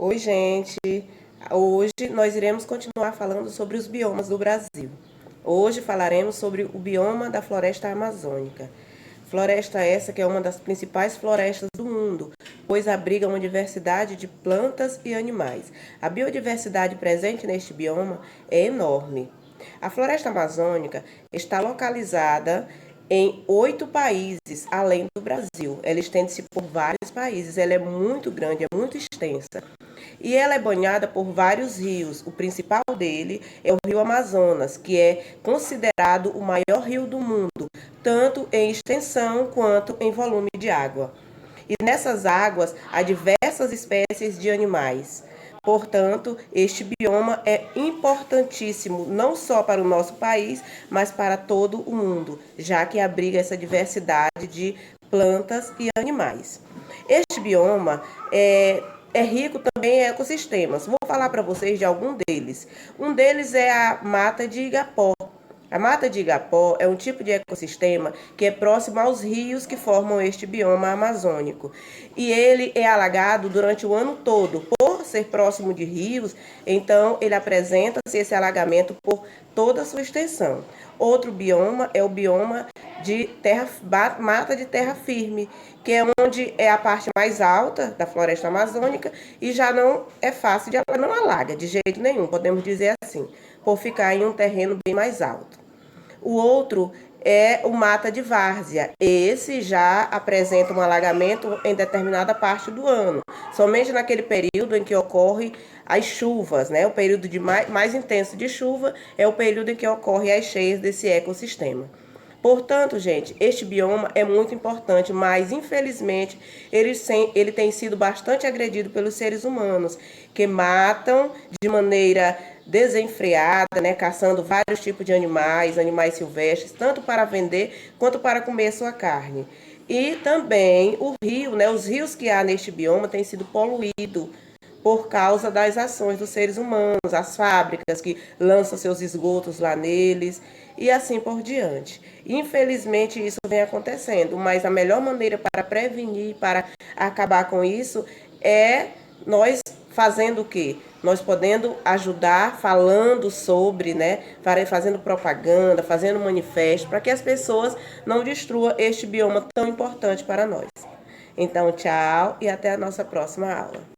Oi, gente. Hoje nós iremos continuar falando sobre os biomas do Brasil. Hoje falaremos sobre o bioma da floresta amazônica. Floresta essa que é uma das principais florestas do mundo, pois abriga uma diversidade de plantas e animais. A biodiversidade presente neste bioma é enorme. A floresta amazônica está localizada em 8 países, além do Brasil. Ela estende-se por vários países, ela é muito grande, é muito extensa. E ela é banhada por vários rios. O principal dele é o rio Amazonas, que é considerado o maior rio do mundo, tanto em extensão quanto em volume de água. E nessas águas há diversas espécies de animais. Portanto, este bioma é importantíssimo não só para o nosso país, mas para todo o mundo, já que abriga essa diversidade de plantas e animais. Este bioma é rico também em ecossistemas. Vou falar para vocês de algum deles. Um deles é a Mata de Igapó. A Mata de Igapó é um tipo de ecossistema que é próximo aos rios que formam este bioma amazônico. E ele é alagado durante o ano todo. Por ser próximo de rios, então ele apresenta-se esse alagamento por toda a sua extensão. Outro bioma é o bioma de mata de terra firme, que é onde é a parte mais alta da floresta amazônica e já não é fácil de ela não alaga de jeito nenhum, podemos dizer assim, por ficar em um terreno bem mais alto. O outro é o mata de várzea. Esse já apresenta um alagamento em determinada parte do ano, somente naquele período em que ocorre as chuvas, né? O período de mais intenso de chuva é o período em que ocorre as cheias desse ecossistema. Portanto, gente, este bioma é muito importante, mas infelizmente ele tem sido bastante agredido pelos seres humanos, que matam de maneira desenfreada, né, caçando vários tipos de animais silvestres, tanto para vender quanto para comer sua carne. E também o rio, né, os rios que há neste bioma têm sido poluídos por causa das ações dos seres humanos, as fábricas que lançam seus esgotos lá neles e assim por diante. Infelizmente isso vem acontecendo, mas a melhor maneira para prevenir, para acabar com isso é nós fazendo o quê? Nós podendo ajudar, falando sobre, né, fazendo propaganda, fazendo manifesto, para que as pessoas não destruam este bioma tão importante para nós. Então, tchau e até a nossa próxima aula.